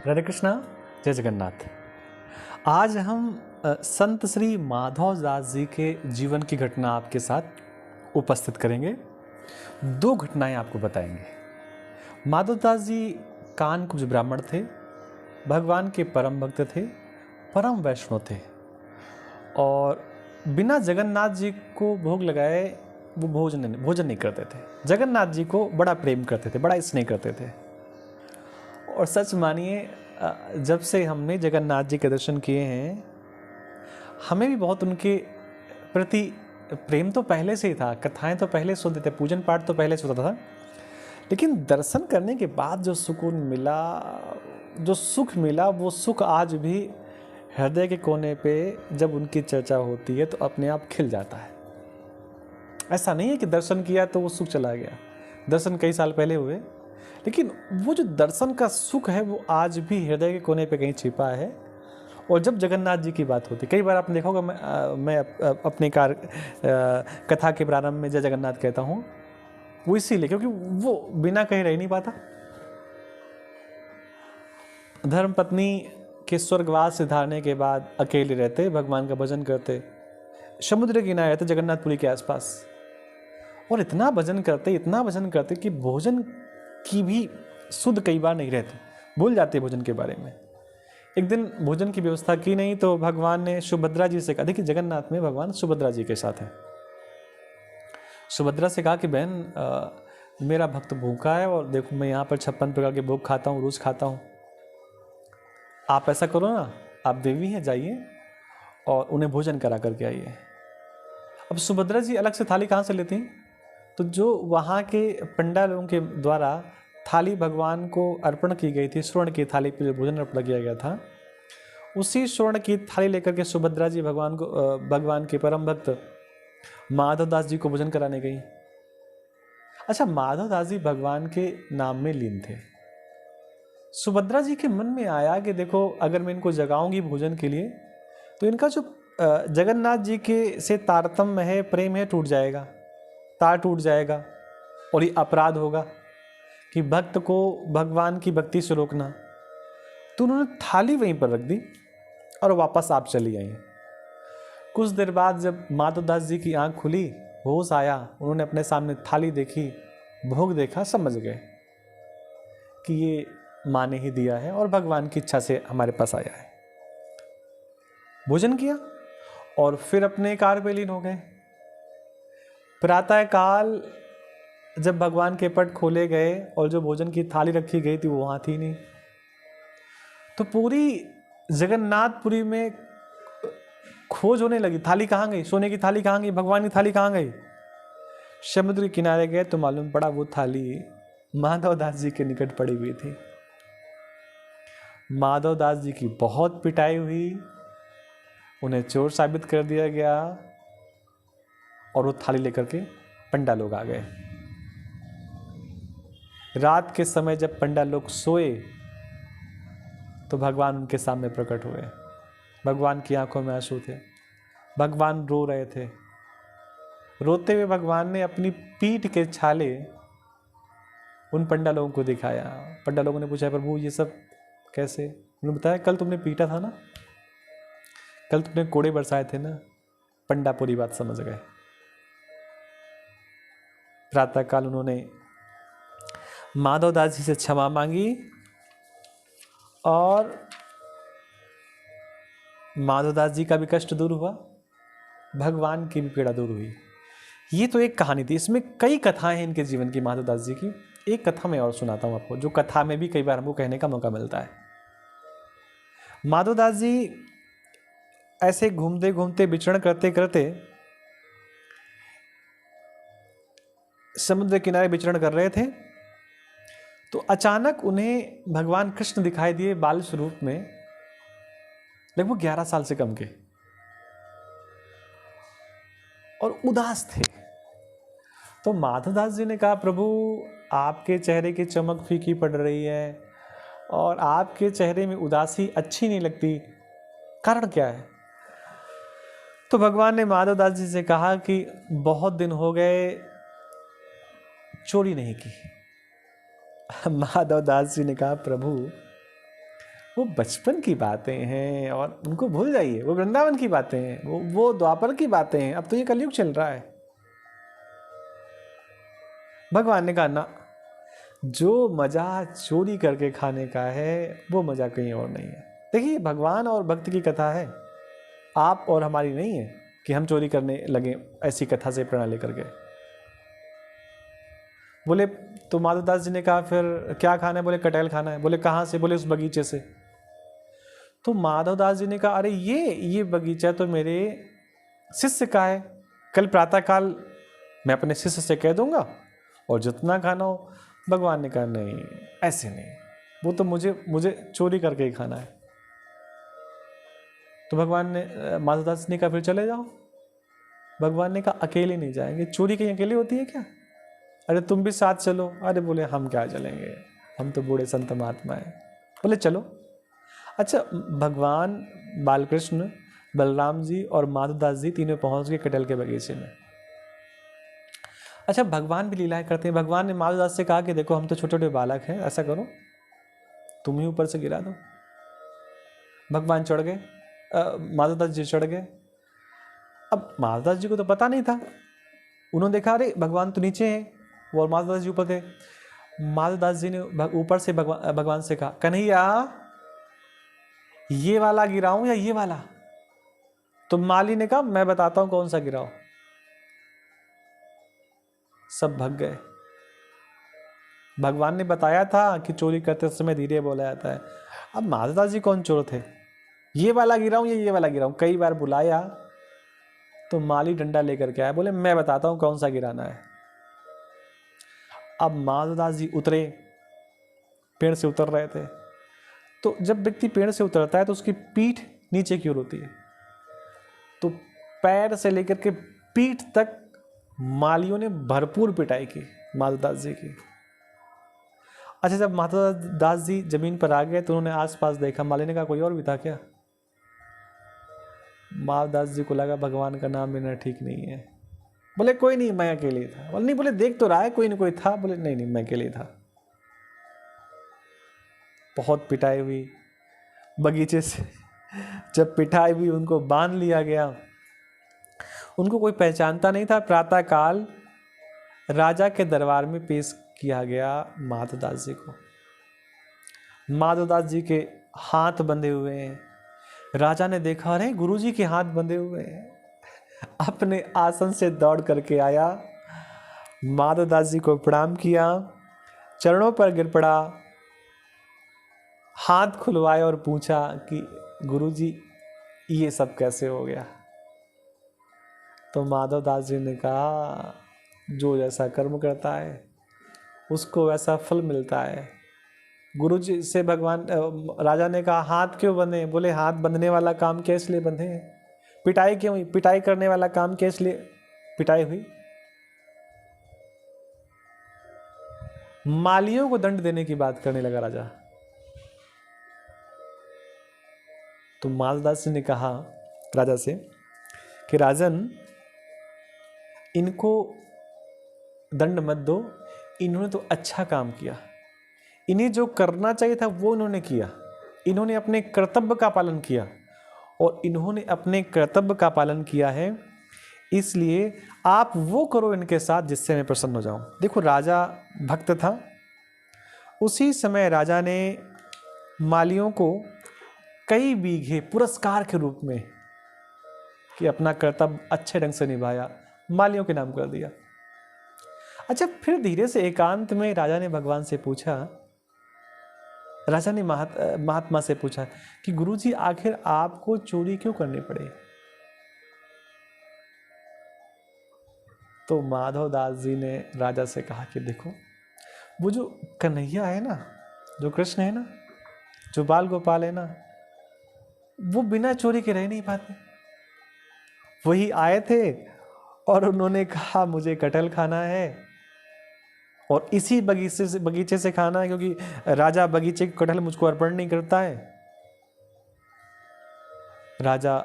राधे कृष्णा, जय जगन्नाथ। आज हम संत श्री माधव दास जी के जीवन की घटना आपके साथ उपस्थित करेंगे। दो घटनाएं आपको बताएंगे। माधव दास जी कानकुब्ज ब्राह्मण थे, भगवान के परम भक्त थे, परम वैष्णव थे और बिना जगन्नाथ जी को भोग लगाए वो भोजन नहीं करते थे। जगन्नाथ जी को बड़ा प्रेम करते थे, बड़ा स्नेह करते थे। और सच मानिए, जब से हमने जगन्नाथ जी के दर्शन किए हैं, हमें भी बहुत उनके प्रति प्रेम तो पहले से ही था। कथाएं तो पहले सुनते थे, पूजन पाठ तो पहले से होता था, लेकिन दर्शन करने के बाद जो सुकून मिला, जो सुख मिला, वो सुख आज भी हृदय के कोने पे जब उनकी चर्चा होती है तो अपने आप खिल जाता है। ऐसा नहीं है कि दर्शन किया तो वो सुख चला गया। दर्शन कई साल पहले हुए, लेकिन वो जो दर्शन का सुख है वो आज भी हृदय के कोने पे कहीं छिपा है। और जब जगन्नाथ जी की बात होती, कई बार आपने देखा होगा, मैं अपने कथा के प्रारंभ में जय जगन्नाथ कहता हूँ, वो इसीलिए क्योंकि वो बिना कहीं रह नहीं पाता। धर्म पत्नी के स्वर्गवास से धारने के बाद अकेले रहते, भगवान का भजन करते, समुद्र किनारे रहते जगन्नाथपुरी के आसपास, और इतना भजन करते कि भोजन की भी सुध कई बार नहीं रहती, भूल जाते भोजन के बारे में। एक दिन भोजन की व्यवस्था की नहीं तो भगवान ने सुभद्रा जी से कहा, देखिए जगन्नाथ में भगवान सुभद्रा जी के साथ है। सुभद्रा से कहा कि बहन, मेरा भक्त भूखा है और देखो मैं यहाँ पर 56 प्रकार के भोग खाता हूँ, रोज खाता हूँ। आप ऐसा करो ना, आप देवी हैं, जाइए और उन्हें भोजन करा करके आइए। अब सुभद्रा जी अलग से थाली कहाँ से लेती? तो जो वहाँ के पंडा लोगों के द्वारा थाली भगवान को अर्पण की गई थी, स्वर्ण की थाली पर जो भोजन अर्पण किया गया था, उसी स्वर्ण की थाली लेकर के सुभद्रा जी भगवान के परम भक्त माधव दास जी को भोजन कराने गई। अच्छा, माधव दास जी भगवान के नाम में लीन थे। सुभद्रा जी के मन में आया कि देखो, अगर मैं इनको जगाऊंगी भोजन के लिए तो इनका जो जगन्नाथ जी के से तारतम्य है, प्रेम है, टूट जाएगा, तार टूट जाएगा और ये अपराध होगा कि भक्त को भगवान की भक्ति से रोकना। तो उन्होंने थाली वहीं पर रख दी और वापस आप चली आई। कुछ देर बाद जब माधव दास जी की आंख खुली, होश आया, उन्होंने अपने सामने थाली देखी, भोग देखा, समझ गए कि ये माँ ने ही दिया है और भगवान की इच्छा से हमारे पास आया है। भोजन किया और फिर अपने कार्य पे लीन हो गए। प्रातः काल जब भगवान के पट खोले गए और जो भोजन की थाली रखी गई थी वो वहां थी नहीं। तो पूरी जगन्नाथपुरी में खोज होने लगी, थाली कहाँ गई, सोने की थाली कहाँ गई, भगवान की थाली कहाँ गई। समुद्र के किनारे गए तो मालूम पड़ा वो थाली माधव दास जी के निकट पड़ी हुई थी। माधव दास जी की बहुत पिटाई हुई, उन्हें चोर साबित कर दिया गया और वो थाली लेकर के पंडा लोग आ गए। रात के समय जब पंडा लोग सोए तो भगवान उनके सामने प्रकट हुए। भगवान की आंखों में आंसू थे, भगवान रो रहे थे। रोते हुए भगवान ने अपनी पीठ के छाले उन पंडा लोगों को दिखाया। पंडा लोगों ने पूछा, प्रभु ये सब कैसे? उन्होंने बताया, कल तुमने पीटा था ना, कल तुमने कोड़े बरसाए थे ना। पंडा पूरी बात समझ गए। प्रातःकाल उन्होंने माधव दास जी से क्षमा मांगी और माधव दास जी का भी कष्ट दूर हुआ, भगवान की भी पीड़ा दूर हुई। ये तो एक कहानी थी, इसमें कई कथाएं हैं इनके जीवन की, माधव दास जी की। एक कथा मैं और सुनाता हूं आपको, जो कथा में भी कई बार हमको कहने का मौका मिलता है। माधव दास जी ऐसे घूमते घूमते, विचरण करते करते समुद्र किनारे विचरण कर रहे थे तो अचानक उन्हें भगवान कृष्ण दिखाई दिए बाल स्वरूप में, लगभग 11 साल से कम के, और उदास थे। तो माधवदास जी ने कहा, प्रभु आपके चेहरे की चमक फीकी पड़ रही है और आपके चेहरे में उदासी अच्छी नहीं लगती, कारण क्या है? तो भगवान ने माधवदास जी से कहा कि बहुत दिन हो गए चोरी नहीं की। माधव दास जी ने कहा, प्रभु वो बचपन की बातें हैं और उनको भूल जाइए। वो वृंदावन की बातें हैं, वो द्वापर की बातें हैं। अब तो ये कलयुग चल रहा है। भगवान ने कहा ना, जो मजा चोरी करके खाने का है वो मजा कहीं और नहीं है। देखिए, भगवान और भक्त की कथा है, आप और हमारी नहीं है कि हम चोरी करने लगे ऐसी कथा से प्रेरणा लेकर के। बोले तो माधवदास जी ने कहा फिर क्या खाना है? बोले कटहल खाना है। बोले कहाँ से? बोले उस बगीचे से। तो माधवदास जी ने कहा अरे ये बगीचा तो मेरे शिष्य का है, कल प्रातःकाल मैं अपने शिष्य से कह दूंगा और जितना खाना हो। भगवान ने कहा नहीं, ऐसे नहीं, वो तो मुझे चोरी करके ही खाना है। तो भगवान ने, माधवदास ने कहा फिर चले जाओ। भगवान ने कहा अकेले नहीं जाएंगे, चोरी कहीं अकेले होती है क्या? अरे तुम भी साथ चलो। अरे बोले हम क्या चलेंगे, हम तो बूढ़े संत महात्मा हैं। बोले चलो। अच्छा, भगवान बालकृष्ण, बलराम जी और माधवदास जी तीनों पहुंच गए कटहल के बगीचे में। अच्छा, भगवान भी लीलाएं करते हैं। भगवान ने माधवदास से कहा कि देखो हम तो छोटे छोटे बालक हैं, ऐसा करो तुम ही ऊपर से गिरा दो। भगवान चढ़ गए, माधवदास जी चढ़ गए। अब माधवदास जी को तो पता नहीं था, उन्होंने देखा अरे भगवान तो नीचे हैं और माधवदास जी ऊपर थे। माधवदास जी ने ऊपर से भगवान से कहा कन्हैया ये वाला गिराऊं या ये वाला? तो माली ने कहा मैं बताता हूं कौन सा गिराओ। सब भग गए। भगवान ने बताया था कि चोरी करते समय धीरे बोला जाता है। अब माधवदास जी कौन चोर थे? ये वाला गिराऊं या ये वाला गिराऊं? कई बार बुलाया तो माली डंडा लेकर के आया, बोले मैं बताता हूं कौन सा गिराना है। अब माधवदास जी उतरे, पेड़ से उतर रहे थे। तो जब व्यक्ति पेड़ से उतरता है तो उसकी पीठ नीचे की ओर होती है, तो पैर से लेकर के पीठ तक मालियों ने भरपूर पिटाई की माधवदास जी की। अच्छा, जब माधवदास जी जमीन पर आ गए तो उन्होंने आसपास देखा। माली ने कहा कोई और भी था क्या? माधवदास जी को लगा भगवान का नाम लेना ठीक नहीं है। बोले कोई नहीं, मैं अकेले था। बोले नहीं, बोले देख तो रहा है कोई ना कोई था। बोले नहीं, मैं अकेले था। बहुत पिटाई हुई बगीचे से। जब पिटाई हुई उनको बांध लिया गया। उनको कोई पहचानता नहीं था। प्रातःकाल राजा के दरबार में पेश किया गया माधवदास जी को। माधवदास जी के हाथ बंधे हुए हैं। राजा ने देखा अरे गुरुजी के हाथ बंधे हुए हैं। अपने आसन से दौड़ करके आया, माधवदास जी को प्रणाम किया, चरणों पर गिर पड़ा, हाथ खुलवाए और पूछा कि गुरुजी ये सब कैसे हो गया? तो माधवदास जी ने कहा जो जैसा कर्म करता है उसको वैसा फल मिलता है। गुरुजी से भगवान, राजा ने कहा हाथ क्यों बंधे? बोले हाथ बंधने वाला काम क्या इसलिए बंधे हैं? पिटाई क्यों हुई? पिटाई करने वाला काम क्या इसलिए पिटाई हुई? मालियों को दंड देने की बात करने लगा राजा। तो माधवदास जी ने कहा राजा से कि राजन, इनको दंड मत दो, इन्होंने तो अच्छा काम किया। इन्हें जो करना चाहिए था वो इन्होंने किया। इन्होंने अपने कर्तव्य का पालन किया और इन्होंने अपने कर्तव्य का पालन किया है, इसलिए आप वो करो इनके साथ जिससे मैं प्रसन्न हो जाऊं। देखो, राजा भक्त था। उसी समय राजा ने मालियों को कई बीघे पुरस्कार के रूप में कि अपना कर्तव्य अच्छे ढंग से निभाया, मालियों के नाम कर दिया। अच्छा, फिर धीरे से एकांत में राजा ने भगवान से पूछा, राजा ने महात्मा से पूछा कि गुरुजी आखिर आपको चोरी क्यों करनी पड़े? तो माधवदास जी ने राजा से कहा कि देखो, वो जो कन्हैया है ना, जो कृष्ण है ना, जो बाल गोपाल है ना, वो बिना चोरी के रह नहीं पाते। वही आए थे और उन्होंने कहा मुझे कटहल खाना है और इसी बगीचे से खाना है, क्योंकि राजा बगीचे के कटहल मुझको अर्पण नहीं करता है। राजा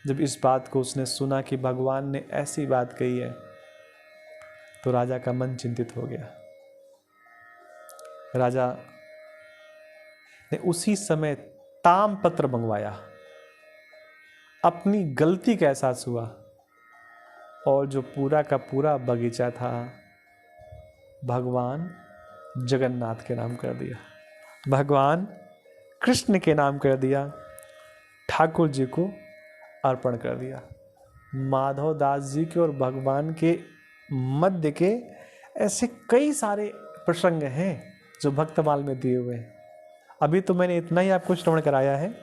जब इस बात को उसने सुना कि भगवान ने ऐसी बात कही है, तो राजा का मन चिंतित हो गया। राजा ने उसी समय ताम पत्र मंगवाया। अपनी गलती का एहसास हुआ और जो पूरा का पूरा बगीचा था भगवान जगन्नाथ के नाम कर दिया, भगवान कृष्ण के नाम कर दिया, ठाकुर जी को अर्पण कर दिया। माधव दास जी के और भगवान के मध्य के ऐसे कई सारे प्रसंग हैं जो भक्तमाल में दिए हुए हैं। अभी तो मैंने इतना ही आपको श्रवण कराया है,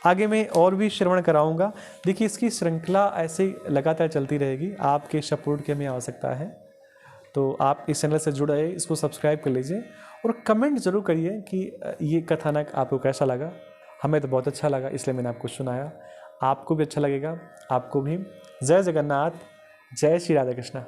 आगे मैं और भी श्रवण कराऊंगा। देखिए इसकी श्रृंखला ऐसे लगातार चलती रहेगी। आपके सपोर्ट की हमें आवश्यकता है, तो आप इस चैनल से जुड़े रहिए, इसको सब्सक्राइब कर लीजिए और कमेंट जरूर करिए कि ये कथानक आपको कैसा लगा। हमें तो बहुत अच्छा लगा, इसलिए मैंने आपको सुनाया। आपको भी अच्छा लगेगा, आपको भी। जय जगन्नाथ, जय श्री राधा कृष्णा।